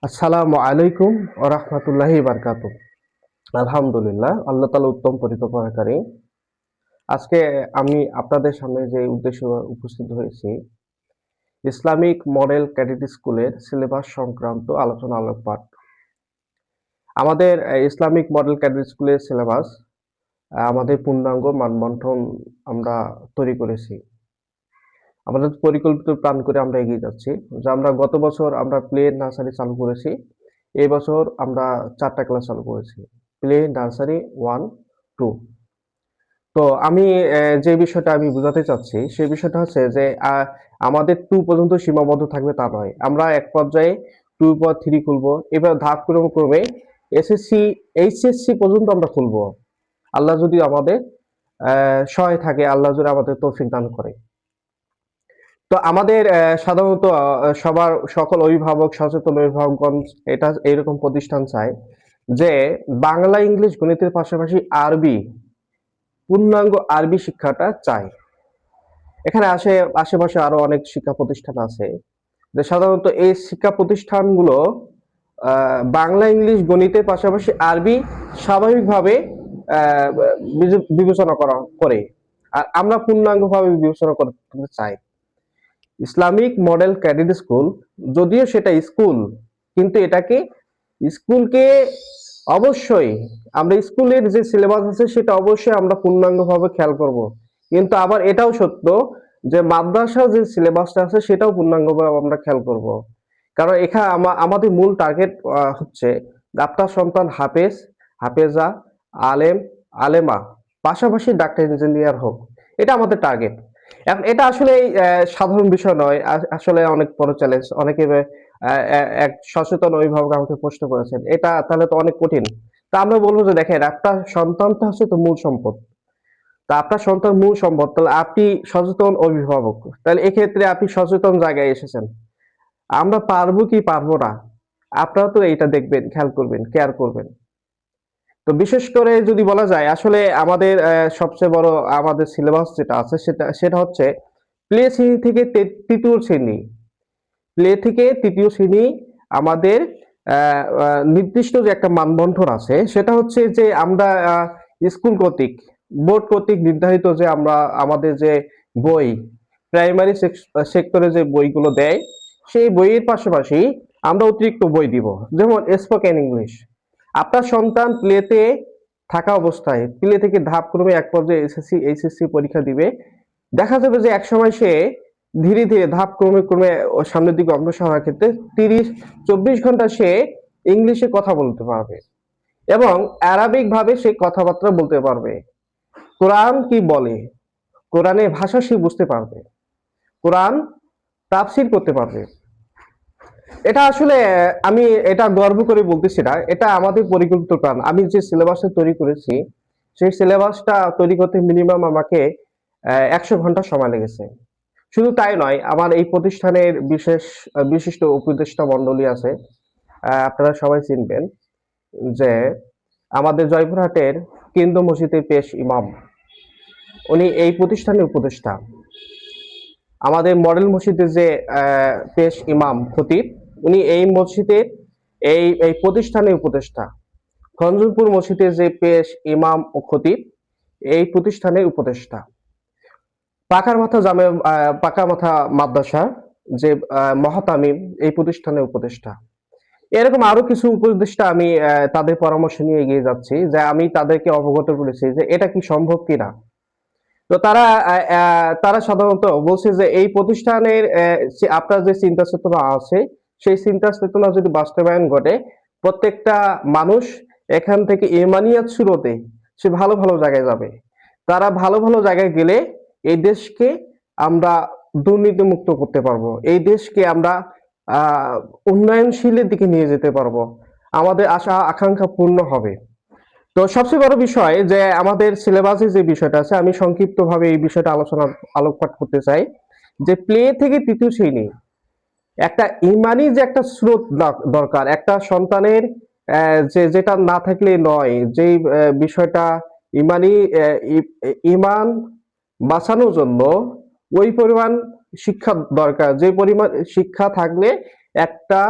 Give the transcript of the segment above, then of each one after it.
আসসালামু আলাইকুম ওয়া রাহমাতুল্লাহি ওয়া বারাকাতুহু। আলহামদুলিল্লাহ, আল্লাহ তাআলা উত্তম পরিকল্পনাকারী। আজকে আমি আপনাদের সামনে যে উদ্দেশ্যে উপস্থিত হয়েছি, ইসলামিক মডেল ক্যাডেট স্কুলের সিলেবাস সংক্রান্ত আলোচনা আলোকপাঠ। আমাদের ইসলামিক মডেল ক্যাডেট স্কুলের সিলেবাস আমাদের পূর্ণাঙ্গ মানবন্ধন আমরা তৈরি করেছি। আমাদের পরিকল্পিত প্ল্যান করে আমরা এগিয়ে যাচ্ছি। যে আমরা গত বছর আমরা প্লে নার্সারি চালু করেছি। এই বছর আমরা ৪ টা ক্লাস চালু করেছি। Play, nursery 1, 2। তো আমি যে বিষয়টা আমি বোঝাতে চাচ্ছি, সেই বিষয়টা হচ্ছে যে আমাদের 2 পর্যন্ত সীমাবদ্ধ থাকবে তা নয়। আমরা এক পর্যায়ে 2 পর 3 খুলবো। এবার ধাপক্রমে এসএসসি, এইচএসসি পর্যন্ত আমরা খুলবো। আল্লাহ যদি আমাদের সহায় থাকে, আল্লাহ যদি আমাদের তৌফিক দান করে। তো আমাদের সাধারণত সবার সকল অভিভাবক, সচেতন অভিভাবকগণ এটা এরকম প্রতিষ্ঠান চায় যে বাংলা, ইংলিশ, গণিতের পাশাপাশি আরবি, পূর্ণাঙ্গ আরবি শিক্ষাটা চায়। এখানে আশেপাশে আরো অনেক শিক্ষা প্রতিষ্ঠান আছে যে সাধারণত এই শিক্ষা প্রতিষ্ঠানগুলো বাংলা, ইংলিশ, গণিতের পাশাপাশি আরবি স্বাভাবিকভাবে আহ, বিবেচনা করে। আর আমরা পূর্ণাঙ্গভাবে বিবেচনা করতে চাই। ইসলামিক মডেল ক্যাডেট স্কুল, যদিও সেটা স্কুল, কিন্তু এটাকে স্কুলকে অবশ্যই আমরা স্কুলের যে সিলেবাস আছে সেটা অবশ্যই আমরা পূর্ণাঙ্গভাবে খেয়াল করব। কিন্তু আবার এটাও সত্য যে মাদ্রাসা যে সিলেবাসটা আছে সেটাও পূর্ণাঙ্গভাবে আমরা খেয়াল করব। কারণ এখানে আমাদের মূল টার্গেট হচ্ছে আপনার সন্তান হাফেজ, হাফেজা, আলেম, আলেমা, পাশাপাশি ডাক্তার, ইঞ্জিনিয়ার হোক। এটা আমাদের টার্গেট। এখন এটা আসলে সাধারণ বিষয় নয়। আসলে অনেক বড় চ্যালেঞ্জ। অনেকে এক সচেতন অভিভাবক আমাকে প্রশ্ন করেছেন, এটা তাহলে তো অনেক কঠিন। তা আমরা বলবো যে দেখেন, আপনার সন্তানটা হচ্ছে তো মূল সম্পদ। তা আপনার সন্তান মূল সম্পদ, তাহলে আপনি সচেতন অভিভাবক, তাহলে এক্ষেত্রে আপনি সচেতন জায়গায় এসেছেন। আমরা পারবো কি পারবো না, আপনারা তো এটা দেখবেন, খেয়াল করবেন, কেয়ার করবেন। তো বিশেষ করে যদি বলা যায়, আসলে আমাদের সবচেয়ে বড় আমাদের সিলেবাস যেটা আছে সেটা সেটা হচ্ছে প্লে শ্রেণী থেকে তৃতীয় শ্রেণী। প্লে থেকে তৃতীয় শ্রেণী আমাদের নির্দিষ্ট যে একটা মানবন্ধন আছে সেটা হচ্ছে যে আমরা স্কুল কর্তৃক, বোর্ড কর্তৃক নির্ধারিত যে আমরা আমাদের যে বই, প্রাইমারি সেক্টরে যে বইগুলো দেয়, সেই বইয়ের পাশাপাশি আমরা অতিরিক্ত বই দিব। যেমন স্পোকেন ইংলিশ। আপনার সন্তান প্লেতে থাকা অবস্থায় প্লে থেকে ধাপক্রমে এক পর্যায়ে এসএসসি, এইচএসসি পরীক্ষা দিবে। দেখা যাবে যে একসময় সে ধীরে ধীরে ক্রমে সামনের দিকে অগ্রসর হওয়ার ক্ষেত্রে 30-24 ঘন্টা সে ইংলিশে কথা বলতে পারবে এবং আরবিক ভাবে সে কথাবার্তা বলতে পারবে। কোরআন কি বলে, কোরআনের ভাষা সে বুঝতে পারবে, কোরআন তাফসির করতে পারবে। এটা আসলে আমি এটা গর্ব করে বলতেছি না, এটা আমাদের পরিকল্পিত প্ল্যান। আমি যে সিলেবাসটা তৈরি করেছি সেই সিলেবাসটা তৈরি করতে মিনিমাম আমাকে 100 ঘন্টা সময় লেগেছে। শুধু তাই নয়, আমার এই প্রতিষ্ঠানের বিশিষ্ট উপদেষ্টা মণ্ডলী আছে। আপনারা সবাই চিনবেন যে আমাদের জয়পুরহাটের কেন্দ্র মসজিদের পেশ ইমাম, উনি এই প্রতিষ্ঠানের উপদেষ্টা। আমাদের মডেল মসজিদের যে পেশ ইমাম খতিব, উনি এই মসজিদের এই প্রতিষ্ঠানের উপদেষ্টা। খঞ্জুরপুর মসজিদের যে পেশ ইমাম ও খতিব, এই প্রতিষ্ঠানের উপদেষ্টা। পাকা মাথা মাদ্রাসা যে মহাতামিম, এই প্রতিষ্ঠানের উপদেষ্টা। এরকম আরো কিছু উপদেষ্টা আমি তাদের পরামর্শ নিয়ে এগিয়ে যাচ্ছি, যে আমি তাদেরকে অবগত করেছি যে এটা কি সম্ভব কিনা। তো তারা সাধারণত বলছে যে এই প্রতিষ্ঠানের আপনার যে চিন্তা চেতনা আছে সেই চিন্তা চেতনা যদি বাস্তবায়ন ঘটে, প্রত্যেকটা মানুষ এখান থেকে ইমানিয়াত সুরতে সে ভালো ভালো জায়গায় যাবে। তারা ভালো ভালো জায়গায় গেলে এই দেশকে আমরা দুর্নীতি মুক্ত করতে পারবো, এই দেশকে আমরা আহ উন্নয়নশীলের দিকে নিয়ে যেতে পারবো, আমাদের আশা আকাঙ্ক্ষা পূর্ণ হবে। তো সবচেয়ে বড় বিষয় যে আমাদের সিলেবাসে যে বিষয়টা আছে, আমি সংক্ষিপ্তভাবে এই বিষয়টা আলোকপাত করতে চাই। যে প্লে থেকে তৃতীয় শ্রেণী একটা ইমানি যে একটা স্রোত দরকার একটা সন্তানের, যেটা না থাকলে নয়, যে বিষয়টা ইমানি, ইমান বাঁচানোর জন্য ওই পরিমাণ শিক্ষা দরকার, যে পরিমাণ শিক্ষা থাকলে একটা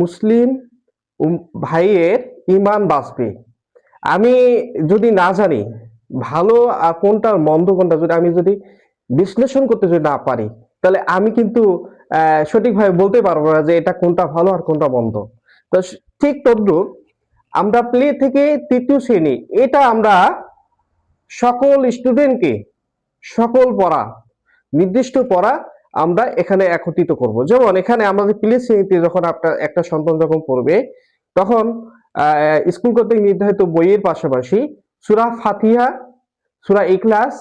মুসলিম ভাইয়ের ইমান বাঁচবে। আমি যদি না জানি ভালো কোনটা মন্দ কোনটা, যদি আমি যদি বিশ্লেষণ করতে যদি না পারি, তাহলে আমি কিন্তু সঠিকভাবে বলতে পারবো না যে এটা কোনটা ভালো আর কোনটা মন্দ। তো ঠিক তদ্রুপ আমরা প্লে থেকে তৃতীয় শ্রেণী, এটা আমরা সকল স্টুডেন্টকে সকল পড়া, নির্দিষ্ট পড়া আমরা এখানে একত্রিত করব। যেমন এখানে আমাদের প্লে শ্রেণীতে যখন আপনার একটা সন্তান যখন পড়বে, তখন স্কুল কর্তৃক নির্ধারিত বইয়ের পাশাপাশি সূরা ফাতিহা, সূরা ইখলাস,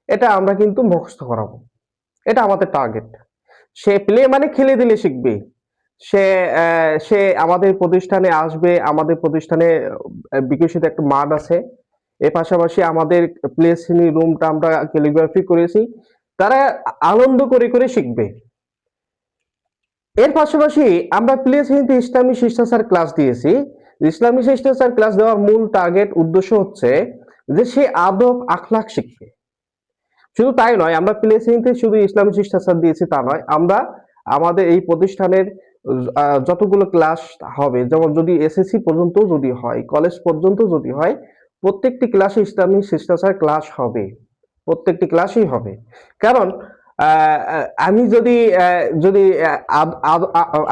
এটা আমরা কিন্তু মুখস্থ করাবো। এটা আমাদের টার্গেট। সে প্লে মানে খেলে দিলে শিখবে। সে সে আমাদের প্রতিষ্ঠানে আসবে। আমাদের প্রতিষ্ঠানে বিকশিত একটা মাঠ আছে। এর পাশাপাশি আমাদের প্লে শ্রেণীর রুমটা আমরা ক্যালিগ্রাফি করেছি। তারা আনন্দ করে করে শিখবে। এর পাশাপাশি আমরা প্লে শ্রেণীতে ইসলামী শিষ্টাচার ক্লাস দিয়েছি। ইসলামী শিষ্টাচার ক্লাস দেওয়ার মূল টার্গেট উদ্দেশ্য হচ্ছে যে সে আদব আখলাক শিখবে। শুধু তাই নয়, আমরা প্লে শ্রেণীতে শুধু ইসলামী শিষ্টাচার দিয়েছি তা নয়, আমরা আমাদের এই প্রতিষ্ঠানের যতগুলো ক্লাস হবে, যেমন যদি এসএসসি পর্যন্ত যদি হয়, কলেজ পর্যন্ত যদি হয়, প্রত্যেকটি ক্লাসে ইসলামী শিষ্টাচার ক্লাস হবে। প্রত্যেকটি ক্লাসই হবে। কারণ আমি যদি যদি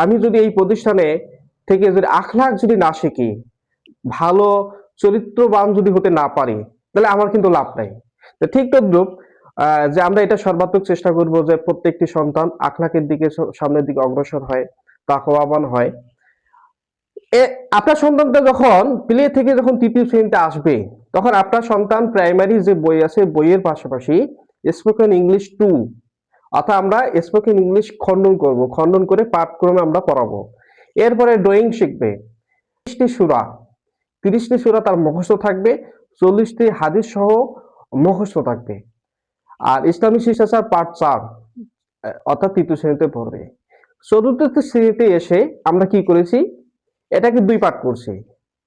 আমি যদি এই প্রতিষ্ঠানে থেকে যদি আখলাক যদি না শিখি, ভালো চরিত্রবান যদি হতে না পারি, তাহলে আমার কিন্তু লাভ নাই। তো ঠিক তদ্রুপ যে আমরা এটা সর্বাত্মক চেষ্টা করব যে প্রত্যেকটি সন্তান আখলাকের দিকে সামনের দিকে অগ্রসর হয়, তাকওয়াবান হয়। আপনার সন্তানটা যখন প্লে থেকে যখন তৃতীয় শ্রেণীতে আসবে, তখন আপনার সন্তান প্রাইমারি যে বই আছে বইয়ের পাশাপাশি স্পোকেন ইংলিশ 2, অর্থাৎ আমরা স্পোকেন ইংলিশ খণ্ডন করব, খণ্ডন করে পাঠক্রমে আমরা পড়াবো। এরপরে ড্রয়িং শিখবে। 30টি সূরা, 30টি সূরা তার মুখস্থ থাকবে, 40টি হাদিস সহ মুখস্থ থাকবে। আর ইসলামী শিষ্টাচার পার্ট 4, অর্থাৎ তৃতীয় শ্রেণীতে পড়বে। চতুর্থ শ্রেণীতে এসে আমরা কি করেছি, এটাকে দুই পার্ট করছি।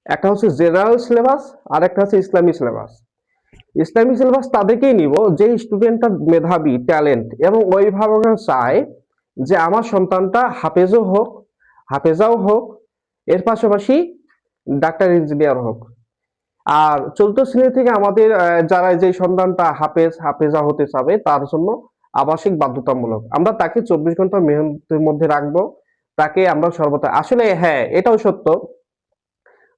একটা হচ্ছে জেনারেল সিলেবাস, আর একটা হচ্ছে ইসলামী সিলেবাস। ইসলামী সিলেবাস তাদেরকেই নিব যে স্টুডেন্টটা মেধাবী, ট্যালেন্ট এবং অভিভাবকরা চায় যে আমার সন্তানটা হাফেজও হোক, হাফেজাও হোক, এর পাশাপাশি ডাক্তার ইঞ্জিনিয়ার হোক। আর চতুর্থ শ্রেণী থেকে আমাদের যারা যে সন্তানটা হাফেজ, হাফেজা হতে চাবে তার জন্য আবাসিক বাধ্যতামূলক। আমরা তাকে 24 ঘন্টা মেহনতের মধ্যে রাখবো। তাকে আমরা সর্বদা, আসলে হ্যাঁ এটাও সত্য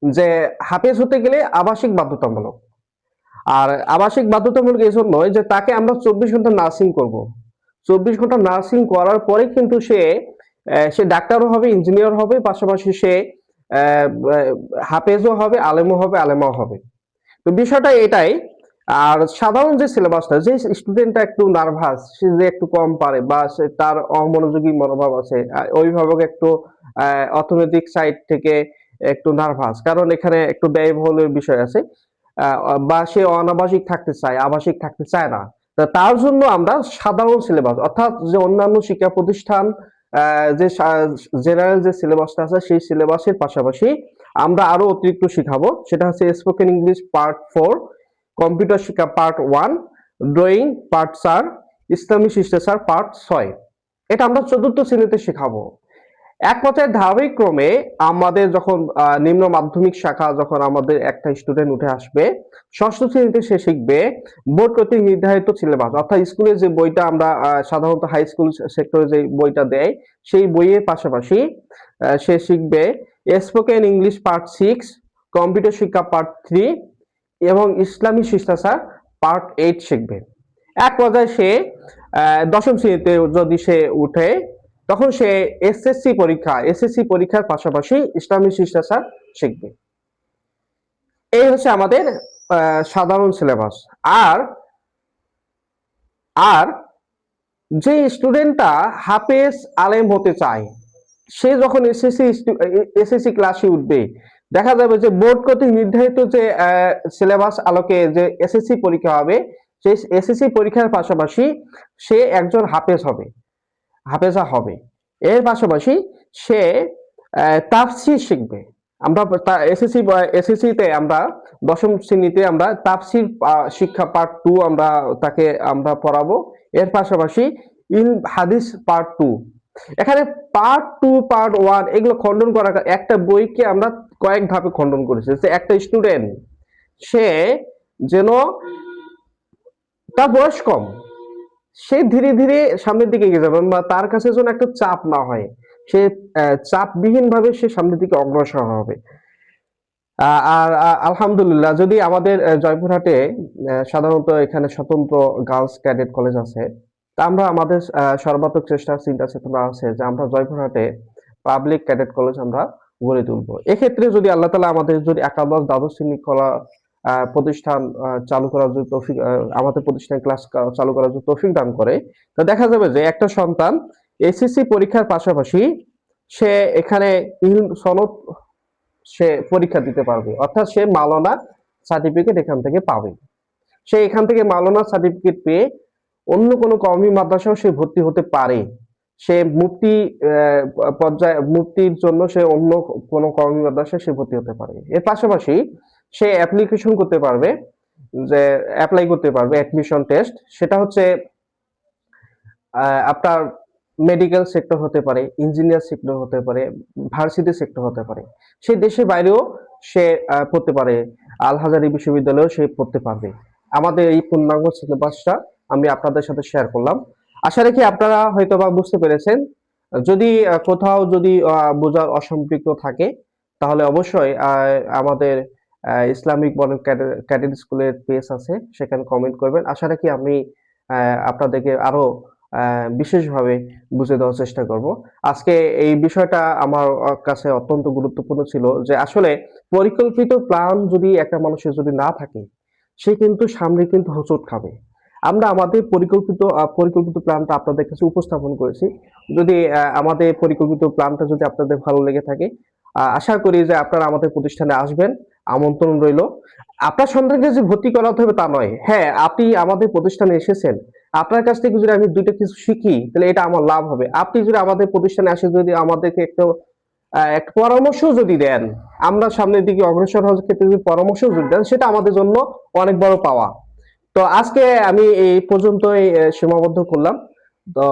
যে হাফেজ হতে গেলে আবাসিক বাধ্যতামূলক। আর আবাসিক বাধ্যতামূলক এই জন্য যে তাকে আমরা 24 ঘন্টা নার্সিং করব। 24 ঘন্টা নার্সিং করার পরে কিন্তু সে সে ডাক্তারও হবে, ইঞ্জিনিয়ার হবে, পাশাপাশি সে হাফেজও হবে, আলেমও হবে, আলেমাও হবে। তো বিষয়টা এটাই। আর সাধারণ যে সিলেবাসটা, যে স্টুডেন্টটা একটু নার্ভাস, সে যে একটু কম পারে বা সে তার অমনোযোগী মনোভাব আছে, অভিভাবক একটু অর্থনৈতিক সাইড থেকে একটু নার্ভাস, কারণ এখানে একটু ব্যয়বহুলের বিষয় আছে, বা সে অনাবাসিক থাকতে চায়, আবাসিক থাকতে চায় না। তার জন্য আমরা সাধারণ সিলেবাস, অর্থাৎ যে অন্যান্য শিক্ষা প্রতিষ্ঠান যে জেনারেল যে সিলেবাসটা আছে সেই সিলেবাসের পাশাপাশি আমরা আরো অতিরিক্ত শিখাবো। সেটা হচ্ছে স্পোকেন ইংলিশ পার্ট 4, কম্পিউটার শিক্ষা পার্ট 1, ড্রয়িং পার্ট 4, ইসলামী শিষ্টাচার পার্ট 6। এটা আমরা চতুর্থ শ্রেণীতে শেখাবো। এক পর্যায়ে ধারাবাহিক ক্রমে আমাদের যখন নিম্ন মাধ্যমিক শাখা, যখন আমাদের একটা স্টুডেন্ট উঠে আসবে, ষষ্ঠ শ্রেণীতে সে শিখবে বোর্ড কর্তৃক নির্ধারিত সিলেবাস, অর্থাৎ স্কুলে যে বইটা আমরা সাধারণত হাই স্কুল সেক্টরে যে বইটা দেয় সেই বইয়ের পাশাপাশি সে শিখবে স্পোকেন ইংলিশ পার্ট 6, কম্পিউটার শিক্ষা পার্ট 3 এবং ইসলামী শিষ্টাচার পার্ট 8 শিখবে। এক পর্যায়ে সে দশম শ্রেণীতে যদি সে উঠে, তখন সে এসএসসি পরীক্ষার পাশাপাশি ইসলামী শিষ্টাচার শিখবে। এই হচ্ছে আমাদের সাধারণ সিলেবাস। আর আর যে স্টুডেন্টটা হাফেজ আলেম হতে চায়, সে যখন এসএসসি ক্লাসে উঠবে, দেখা যাবে যে বোর্ড কর্তৃক নির্ধারিত যে সিলেবাস আলোকে যে এসএসসি পরীক্ষা হবে, সেই এসএসসি পরীক্ষার পাশাপাশি সে একজন হাফেজা হবে। এর পাশাপাশি সে তাফসীর শিখবে। আমরা এসএসসিতে আমরা দশম শ্রেণীতে আমরা তাফসীর শিক্ষা পার্ট 2 আমরা পড়াবো। এর পাশাপাশি হাদিস পার্ট 2, এখানে পার্ট টু, পার্ট ওয়ান এগুলো খণ্ডন করা, একটা বইকে আমরা কয়েক ধাপে খণ্ডন করেছি। যে একটা স্টুডেন্ট সে যেন, তার বয়স কম, সে ধীরে ধীরে সামনের দিকে এগিয়ে যাবে, বা তার কাছে যেন একটা চাপ না হয়, সে চাপবিহীন ভাবে সে সামনের দিকে অগ্রসর হবে। আর আলহামদুলিল্লাহ, যদি আমাদের জয়পুরহাটে সাধারণত এখানে স্বতন্ত্র গার্লস ক্যাডেট কলেজ আছে, তা আমরা আমাদের সর্বাত্মক চেষ্টা চিন্তা চেতনা আছে যে আমরা জয়পুরহাটে পাবলিক ক্যাডেট কলেজ আমরা গড়ে তুলবো। এক্ষেত্রে যদি আল্লাহ তালা আমাদের যদি একাদশ দ্বাদশ শ্রেণী খোলা প্রতিষ্ঠান চালু করার যদি তৌফিক, আমাদের প্রতিষ্ঠানে ক্লাস চালু করার যদি তৌফিক দান করে, তো দেখা যাবে যে একটা সন্তান এসএসসি পরীক্ষার পাশাপাশি সে এখানে সনদ সে পরীক্ষা দিতে পারবে, অর্থাৎ সে মাওলানা সার্টিফিকেট এখান থেকে পাবে। সে এখান থেকে মাওলানা সার্টিফিকেট পেয়ে অন্য কোনো কওমি মাদ্রাসাও সে ভর্তি হতে পারে। সে মুফতি পর্যায়ে, মুফতির জন্য সে অন্য কোনো কওমি মাদ্রাসায় সে ভর্তি হতে পারে। এর পাশাপাশি সে অ্যাপ্লিকেশন করতে পারবে, যে অ্যাপ্লাই করতে পারবে অ্যাডমিশন টেস্ট। সেটা হচ্ছে আপনার মেডিকেল সেক্টর হতে পারে, ইঞ্জিনিয়ার সেক্টর হতে পারে, ভার্সিটি সেক্টর হতে পারে। সে দেশের বাইরেও সে পড়তে পারে, আল হাজারি বিশ্ববিদ্যালয়েও সে পড়তে পারবে। আমাদের এই পূর্ণাঙ্গ সিলেবাসটা আমি আপনাদের সাথে শেয়ার করলাম। আশা রাখি আপনারা হয়তোবা বুঝতে পেরেছেন। যদি কোথাও যদি বোঝার অসম্পৃক্ত থাকে, তাহলে অবশ্যই আমাদের ইসলামিক মডেল ক্যাডেট স্কুলের পেজ আছে, সেখানে কমেন্ট করবেন। আশা রাখি আমি আপনাদেরকে আরো বিশেষভাবে বুঝে দেওয়ার চেষ্টা করব। আজকে এই বিষয়টা আমার কাছে অত্যন্ত গুরুত্বপূর্ণ ছিল, যে আসলে পরিকল্পিত প্ল্যান যদি একটা মানুষের যদি না থাকে, সে কিন্তু সামনে কিন্তু হোঁচট খাবে। আমরা আমাদের পরিকল্পিত প্ল্যানটা আপনাদের কাছে উপস্থাপন করেছি। যদি আমাদের পরিকল্পিত প্ল্যানটা যদি আপনাদের ভালো লেগে থাকে, আশা করি যে আপনারা আমাদের প্রতিষ্ঠানে আসবেন, আমন্ত্রণ রইল। আপনার সন্তানকে যে ভর্তি করাতে হবে তা নয়। হ্যাঁ, আপনি আমাদের প্রতিষ্ঠানে এসেছেন, আপনার কাছ থেকে যদি আমি দুইটা কিছু শিখি, তাহলে এটা আমার লাভ হবে। আপনি যদি আমাদের প্রতিষ্ঠানে আসে, যদি আমাদেরকে একটা পরামর্শ যদি দেন, আমরা সামনের দিকে অগ্রসর হওয়ার ক্ষেত্রে যদি পরামর্শ যদি দেন, সেটা আমাদের জন্য অনেক বড় পাওয়া। তো আজকে আমি এই পর্যন্তই সীমাবদ্ধ করলাম। তো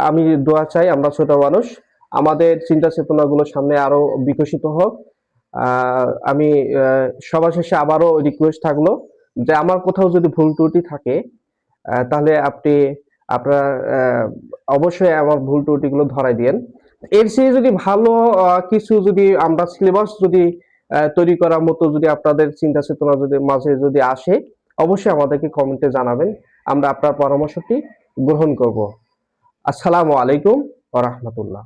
আমি দোয়া চাই, আমরা ছোট মানুষ, আমাদের চিন্তা চেতনা গুলো সামনে আরো বিকশিত হোক। আমি সবার শেষে আবারও রিকোয়েস্ট থাকলো, যে আমার কোথাও যদি ভুল ত্রুটি থাকে, তাহলে আপনার অবশ্যই আমার ভুল ত্রুটিগুলো ধরাই দিয়েন। এর চেয়ে যদি ভালো কিছু যদি আমরা সিলেবাস যদি তৈরি করার মতো যদি আপনাদের চিন্তা চেতনা যদি মাঝে যদি আসে, অবশ্যই আমাদেরকে কমেন্টে জানাবেন। আমরা আপনার পরামর্শটি গ্রহণ করব। আসসালামু আলাইকুম ওয়া রাহমাতুল্লাহ।